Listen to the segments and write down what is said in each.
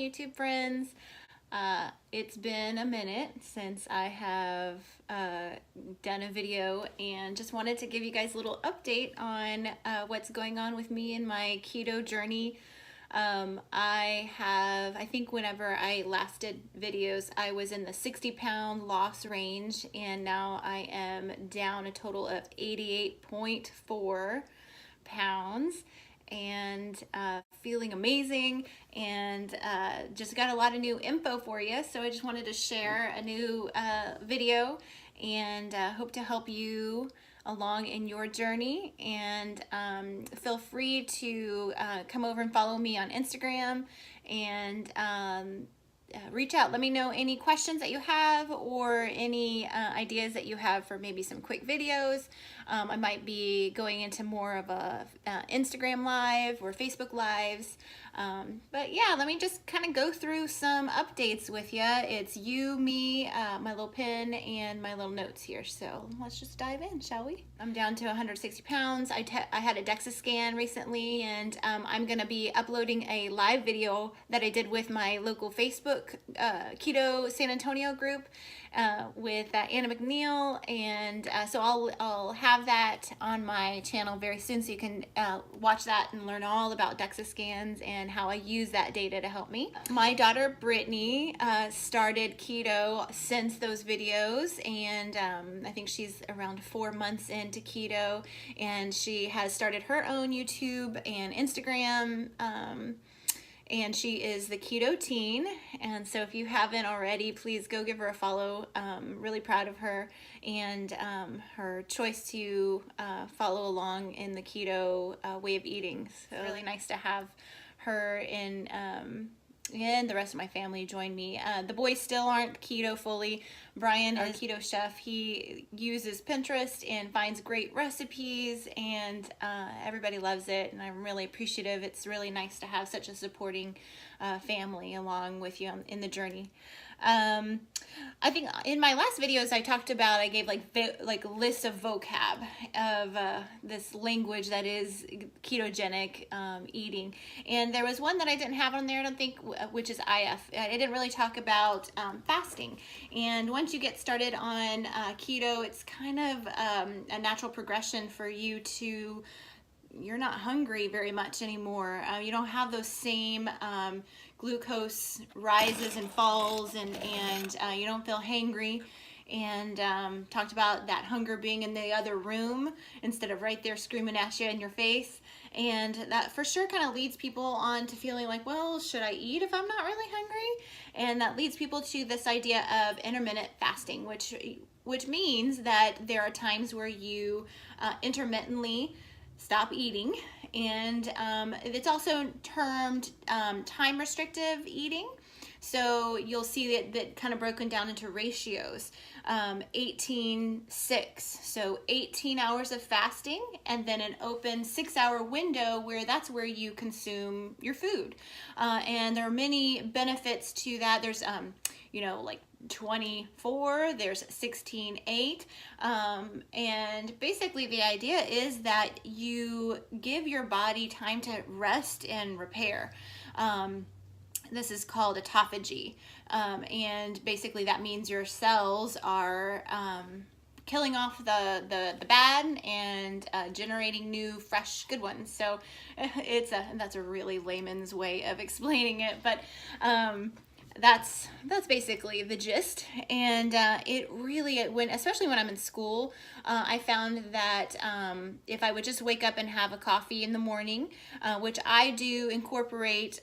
YouTube friends. It's been a minute since I have done a video, and just wanted to give you guys a little update on what's going on with me in my keto journey. I think whenever I last did videos, I was in the 60-pound loss range, and now I am down a total of 88.4 pounds, and feeling amazing, and just got a lot of new info for you. So I just wanted to share a new video, and hope to help you along in your journey. And feel free to come over and follow me on Instagram, and reach out. Let me know any questions that you have, or any ideas that you have for maybe some quick videos. I might be going into more of a Instagram live or Facebook lives. But yeah, let me just kind of go through some updates with you. It's you, me, my little pen, and my little notes here. So let's just dive in, shall we? I'm down to 160 pounds. I had a DEXA scan recently, and I'm going to be uploading a live video that I did with my local Facebook Keto San Antonio group with Anna McNeil, and so I'll have that on my channel very soon, so you can watch that and learn all about DEXA scans and how I use that data to help me. My daughter Brittany started keto since those videos, and I think she's around 4 months into keto, and she has started her own YouTube and Instagram, and she is the Keto Teen. And so if you haven't already, please go give her a follow. Really proud of her, and her choice to follow along in the keto way of eating. So really nice to have her in, and the rest of my family join me. The boys still aren't keto fully. Brian, our keto chef, he uses Pinterest and finds great recipes, and everybody loves it, and I'm really appreciative. It's really nice to have such a supporting family along with you in the journey. I think in my last videos I talked about, I gave like lists of vocab of this language that is ketogenic eating, and there was one that I didn't have on there, I don't think, which is IF. I didn't really talk about fasting. And once you get started on keto, it's kind of a natural progression for you to, you're not hungry very much anymore. You don't have those same glucose rises and falls, and you don't feel hangry. And talked about that hunger being in the other room instead of right there screaming at you in your face. And that for sure kind of leads people on to feeling like, well, should I eat if I'm not really hungry? And that leads people to this idea of intermittent fasting, which means that there are times where you intermittently stop eating, and it's also termed time restrictive eating. So you'll see that kind of broken down into ratios. 18-6, so 18 hours of fasting, and then an open 6-hour window that's where you consume your food. And there are many benefits to that. There's like 24, there's 16-8, and basically the idea is that you give your body time to rest and repair. This is called autophagy, and basically that means your cells are killing off the bad and generating new, fresh, good ones. So that's a really layman's way of explaining it, but that's basically the gist. And it really, especially when I'm in school, I found that if I would just wake up and have a coffee in the morning, which I do incorporate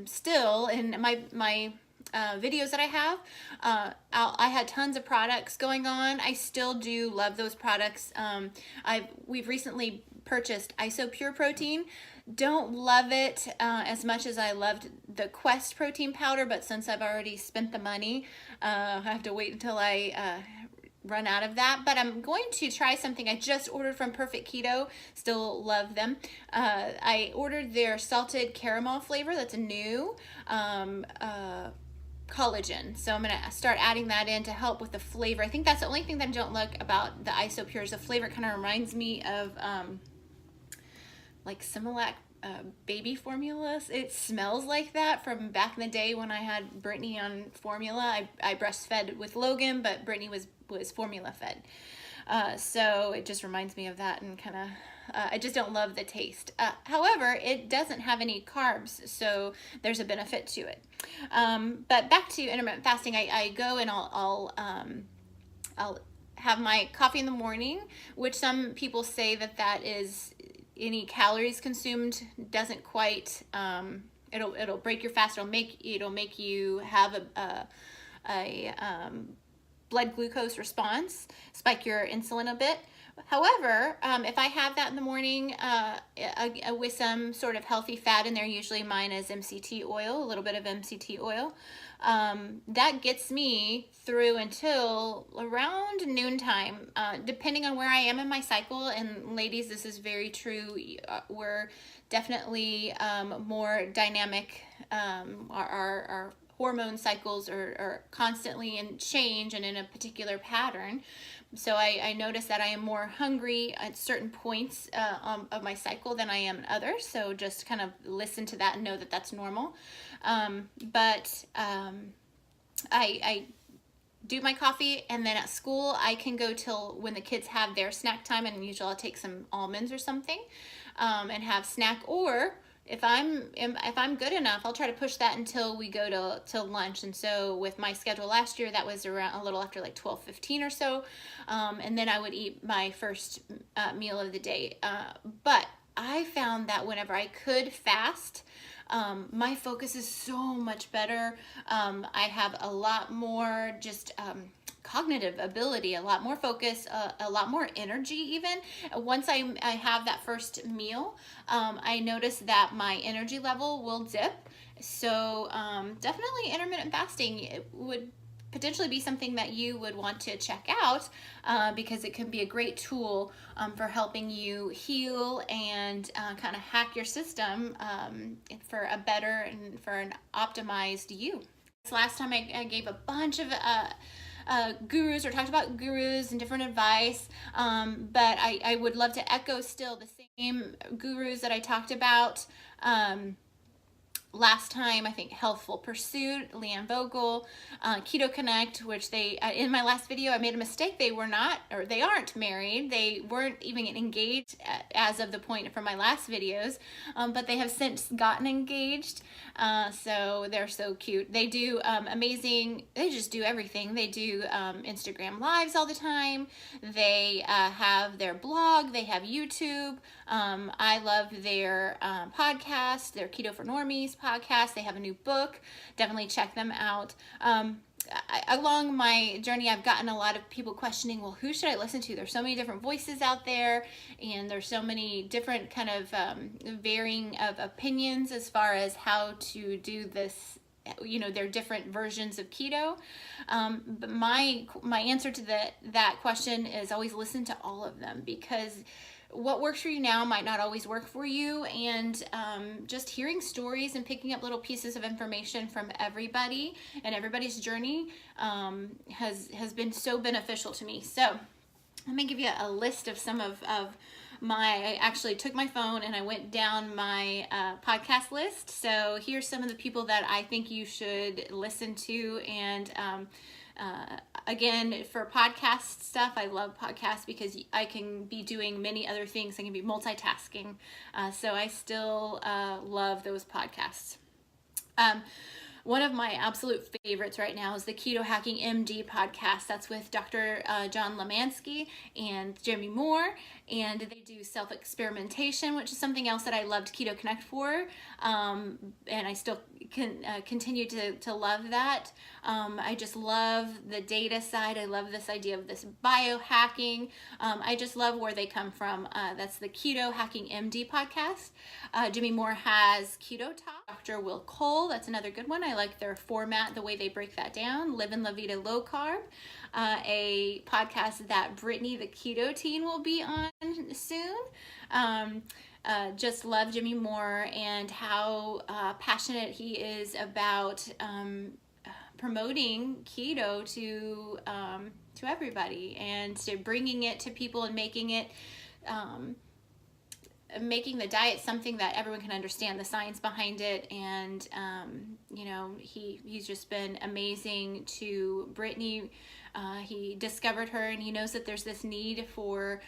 still in my videos that I have. I had tons of products going on. I still do love those products. We've recently purchased ISO Pure Protein. Don't love it as much as I loved the Quest protein powder, but since I've already spent the money, I have to wait until I run out of that. But I'm going to try something I just ordered from Perfect Keto. Still love them. I ordered their salted caramel flavor. That's a new collagen. So I'm going to start adding that in to help with the flavor. I think that's the only thing that I don't like about the ISO Pure is the flavor. It kind of reminds me of like Similac baby formula. It smells like that from back in the day when I had Brittany on formula. I breastfed with Logan, but Brittany was formula fed. So it just reminds me of that, and kind of, I just don't love the taste. However, it doesn't have any carbs, so there's a benefit to it. But back to intermittent fasting, I go and I'll have my coffee in the morning, which some people say that is any calories consumed doesn't quite, it'll break your fast. It'll make you have a blood glucose response, spike your insulin a bit. However, if I have that in the morning with some sort of healthy fat in there, usually mine is MCT oil, a little bit of MCT oil, that gets me through until around noontime, depending on where I am in my cycle. And ladies, this is very true. We're definitely more dynamic. Our hormone cycles are constantly in change and in a particular pattern. So I notice that I am more hungry at certain points of my cycle than I am in others. So just kind of listen to that and know that that's normal. I do my coffee, and then at school I can go till when the kids have their snack time, and usually I'll take some almonds or something and have snack. Or if I'm good enough, I'll try to push that until we go to lunch. And so with my schedule last year, that was around a little after like 12:15 or so, and then I would eat my first meal of the day. But I found that whenever I could fast, my focus is so much better. I have a lot more just cognitive ability, a lot more focus, a lot more energy even. Once I have that first meal, I notice that my energy level will dip. So definitely intermittent fasting, it would potentially be something that you would want to check out because it can be a great tool for helping you heal and kind of hack your system for a better and for an optimized you. Last time I gave a bunch of gurus, or talked about gurus and different advice, but I would love to echo still the same gurus that I talked about last time. I think Healthful Pursuit, Leanne Vogel, Keto Connect, which they, in my last video, I made a mistake. They were not, or they aren't married. They weren't even engaged as of the point from my last videos, but they have since gotten engaged. So they're so cute. They do amazing, they just do everything. They do Instagram lives all the time. They have their blog, they have YouTube. I love their podcast, their Keto for Normies podcast. They have a new book. Definitely check them out. Along my journey, I've gotten a lot of people questioning, well, who should I listen to? There's so many different voices out there, and there's so many different kind of varying of opinions as far as how to do this. You know, there are different versions of keto. But my answer to that question is always listen to all of them, because what works for you now might not always work for you. And just hearing stories and picking up little pieces of information from everybody and everybody's journey has been so beneficial to me. So let me give you a list of some of I actually took my phone and I went down my podcast list. So here's some of the people that I think you should listen to. And again, for podcast stuff, I love podcasts because I can be doing many other things. I can be multitasking. So I still love those podcasts. One of my absolute favorites right now is the Keto Hacking MD podcast. That's with Dr. John Lemansky and Jimmy Moore, and they do self-experimentation, which is something else that I loved Keto Connect for, and I still can continue to love that. I just love the data side. I love this idea of this biohacking. I just love where they come from. That's the Keto Hacking MD podcast. Jimmy Moore has Keto Talk. Dr. Will Cole, that's another good one. I like their format, the way they break that down. Livin' La Vida Low Carb, a podcast that Brittany, the keto teen, will be on soon. Just love Jimmy Moore and how passionate he is about promoting keto to everybody, and to bringing it to people and making it making the diet something that everyone can understand the science behind it. And you know, he's just been amazing to Brittany. He discovered her, and he knows that there's this need for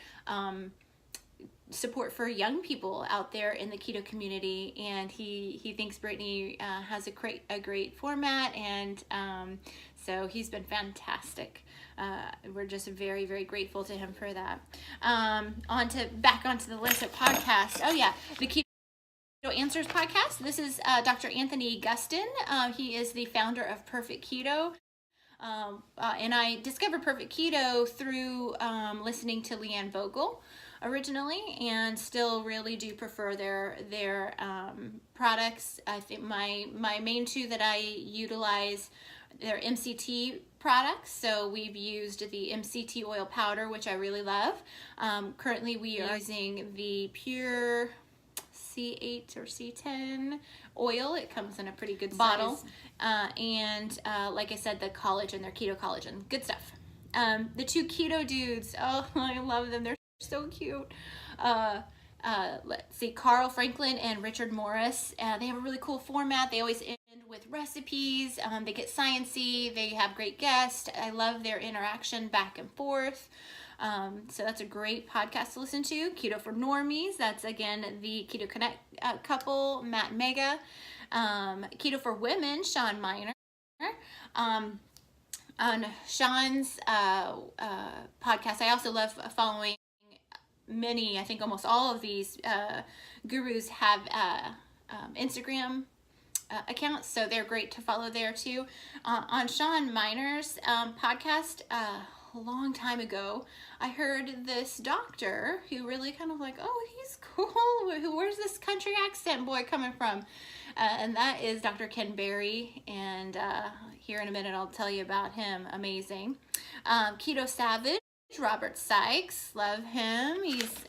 support for young people out there in the keto community, and he thinks Brittany has a great format, and so he's been fantastic. We're just very, very grateful to him for that. Back onto the list of podcasts. Oh yeah, the Keto Answers podcast. This is Dr. Anthony Gustin. He is the founder of Perfect Keto. And I discovered Perfect Keto through listening to Leanne Vogel originally, and still really do prefer their products. I think my main two that I utilize, they're MCT products. So we've used the MCT oil powder, which I really love. Currently we are using the pure C8 or C10 oil. It comes in a pretty good bottle. And like I said, the collagen, their keto collagen, good stuff. The two keto dudes, oh, I love them. They're so cute. Let's see, Carl Franklin and Richard Morris. They have a really cool format. They always end with recipes. They get sciencey. They have great guests. I love their interaction back and forth. So that's a great podcast to listen to. Keto for Normies. That's again the Keto Connect couple, Matt and Mega. Keto for Women, Sean Miner. On Sean's podcast, I also love following many, I think almost all of these gurus have Instagram accounts, so they're great to follow there too. On Sean Miner's podcast, a long time ago, I heard this doctor who really kind of like, oh, he's cool. Where's this country accent boy coming from? And that is Dr. Ken Berry, and here in a minute I'll tell you about him. Amazing. Keto Savage, Robert Sykes, love him. He's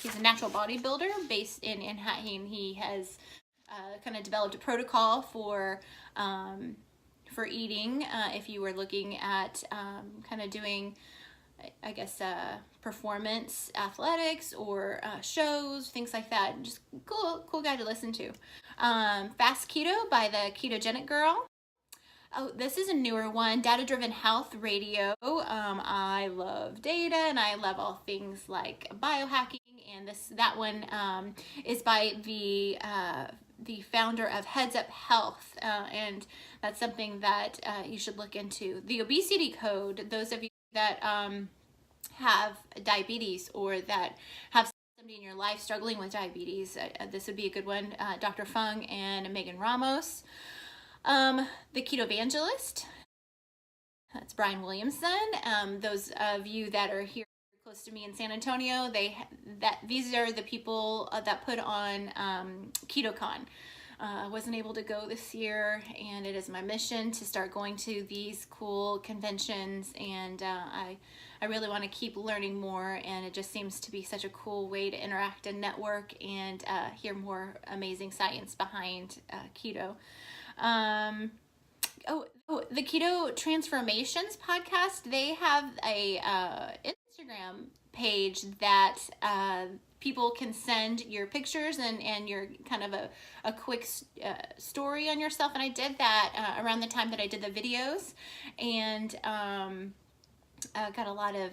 he's a natural bodybuilder based in he has kind of developed a protocol for eating. If you were looking at kind of doing, I guess, performance athletics or shows, things like that. Just cool guy to listen to. Fast Keto by the Ketogenic Girl. Oh, this is a newer one, Data Driven Health Radio. I love data, and I love all things like biohacking, and that one is by the founder of Heads Up Health, and that's something that you should look into. The Obesity Code, those of you that have diabetes or that have somebody in your life struggling with diabetes, this would be a good one. Dr. Fung and Megan Ramos. The Keto Evangelist, that's Brian Williamson. Those of you that are here close to me in San Antonio, these are the people that put on KetoCon. I wasn't able to go this year, and it is my mission to start going to these cool conventions, and I really want to keep learning more, and it just seems to be such a cool way to interact and network and hear more amazing science behind keto. The Keto Transformations podcast, they have a Instagram page that people can send your pictures and your kind of a quick story on yourself, and I did that around the time that I did the videos, and got a lot of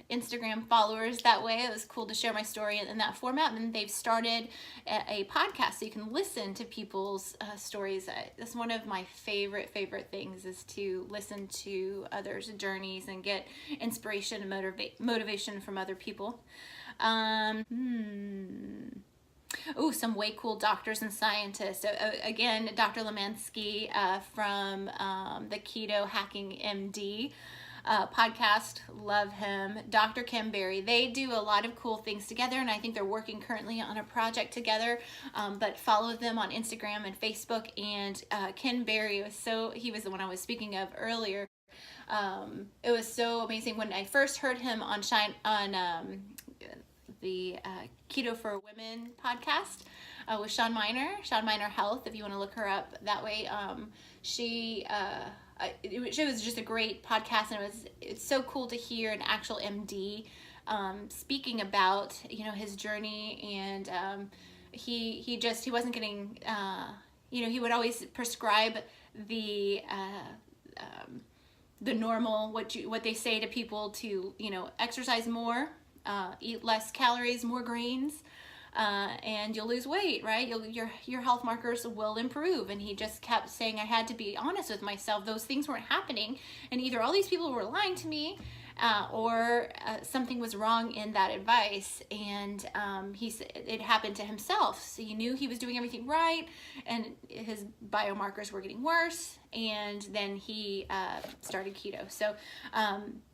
Instagram followers that way. It was cool to share my story in that format, and they've started a podcast so you can listen to people's stories. That's one of my favorite things, is to listen to others' journeys and get inspiration and motivation from other people. Oh, some way cool doctors and scientists. So, again, Dr. Lemansky from the Keto Hacking MD podcast, love him. Dr. Ken Berry, they do a lot of cool things together, and I think they're working currently on a project together, but follow them on Instagram and Facebook. And Ken Berry he was the one I was speaking of earlier. It was so amazing when I first heard him on the Keto for Women podcast with Sean Miner Health, if you want to look her up that way. It was just a great podcast, and it's so cool to hear an actual MD speaking about, his journey, and he wasn't getting, he would always prescribe the normal, what they say to people to, exercise more, eat less calories, more grains, and you'll lose weight, right? Your health markers will improve. And he just kept saying I had to be honest with myself. Those things weren't happening, and either all these people were lying to me, or something was wrong in that advice. And he said it happened to himself. So he knew he was doing everything right, and his biomarkers were getting worse. And then he started keto. So,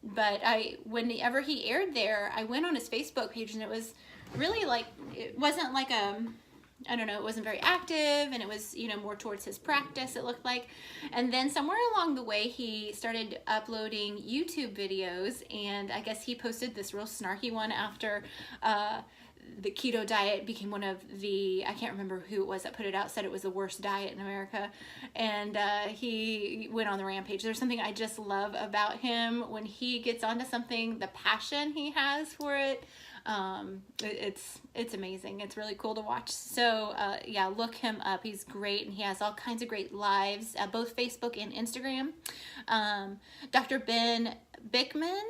but whenever he aired there, I went on his Facebook page, and it was really like, it wasn't like I don't know, it wasn't very active, and it was, more towards his practice, it looked like. And then somewhere along the way, he started uploading YouTube videos, and I guess he posted this real snarky one after the keto diet became one of the, I can't remember who it was that put it out, said it was the worst diet in America. And he went on the rampage. There's something I just love about him. When he gets onto something, the passion he has for it, it's amazing. It's really cool to watch. So yeah, look him up. He's great, and he has all kinds of great lives, both Facebook and Instagram. Dr. Ben Bickman,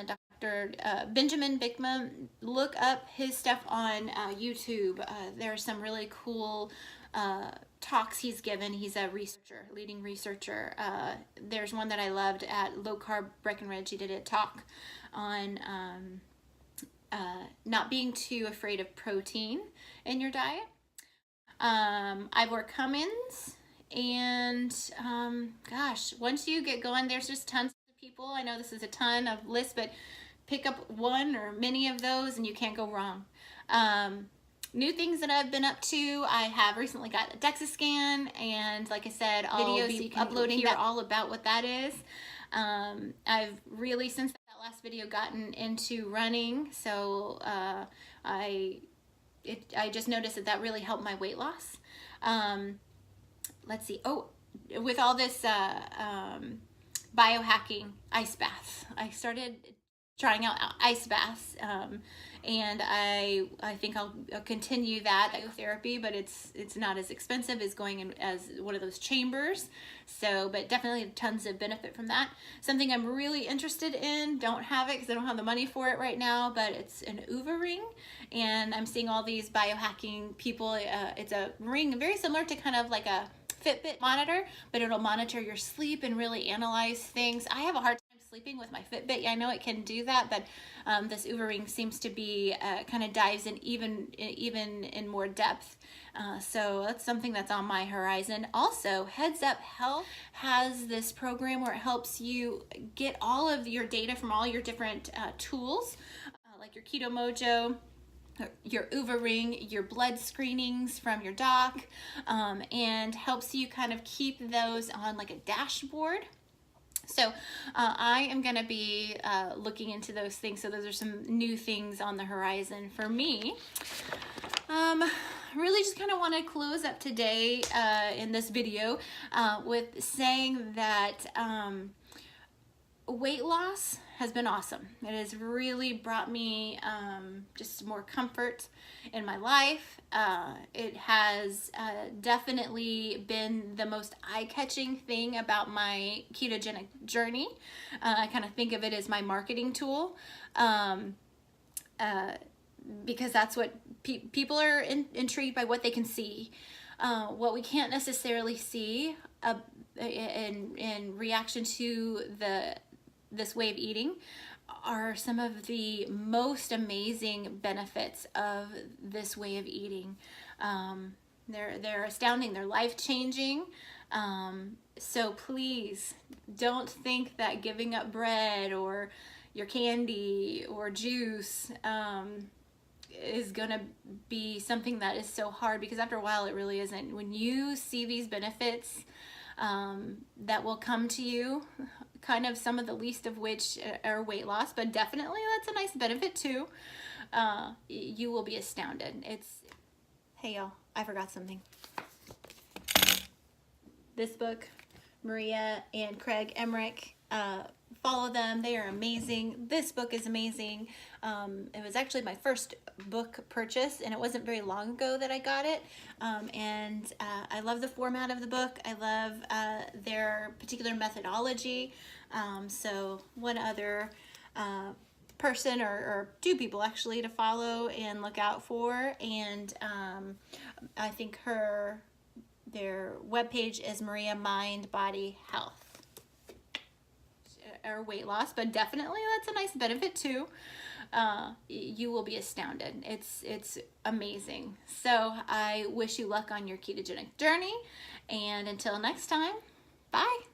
Dr. Benjamin Bickman, look up his stuff on YouTube. There are some really cool talks he's given. He's a researcher, leading researcher. There's one that I loved at Low Carb Breckenridge. He did a talk on not being too afraid of protein in your diet. Ivor Cummins, and gosh, once you get going, there's just tons of people. I know this is a ton of lists, but pick up one or many of those and you can't go wrong. New things that I've been up to, I have recently got a DEXA scan, and like I said, I'll be uploading that, all about what that is. I've really, since that last video, gotten into running, so I just noticed that really helped my weight loss. Let's see, with all this biohacking ice baths, I started trying out ice baths, and I think I'll continue that therapy, but it's not as expensive as going in as one of those chambers. So, but definitely tons of benefit from that. Something I'm really interested in, don't have it because I don't have the money for it right now, but it's an Oura ring, and I'm seeing all these biohacking people. It's a ring very similar to kind of like a Fitbit monitor, but it'll monitor your sleep and really analyze things. I have a hard time sleeping with my Fitbit. I know it can do that, but this Oura ring seems to be kind of dives in even in more depth. So that's something that's on my horizon. Also, Heads Up Health has this program where it helps you get all of your data from all your different tools, like your Keto Mojo, your Oura ring, your blood screenings from your doc, and helps you kind of keep those on like a dashboard. So I am going to be looking into those things. So those are some new things on the horizon for me. Really just kind of want to close up today in this video with saying that weight loss has been awesome. It has really brought me just more comfort in my life. It has definitely been the most eye-catching thing about my ketogenic journey. I kind of think of it as my marketing tool, because that's what people are intrigued by, what they can see. What we can't necessarily see in reaction to this way of eating are some of the most amazing benefits of this way of eating. They're astounding. They're life-changing. So please don't think that giving up bread or your candy or juice is gonna be something that is so hard, because after a while it really isn't. When you see these benefits that will come to you, kind of some of the least of which are weight loss, but definitely that's a nice benefit too, you will be astounded. Hey y'all, I forgot something. This book, Maria and Craig Emmerich, follow them. They are amazing. This book is amazing. It was actually my first book purchase, and it wasn't very long ago that I got it. I love the format of the book. I love their particular methodology. So one other person or two people actually to follow and look out for. And I think their webpage is Maria Mind Body Health, or weight loss, but definitely that's a nice benefit too. You will be astounded. It's amazing. So I wish you luck on your ketogenic journey, and until next time, bye.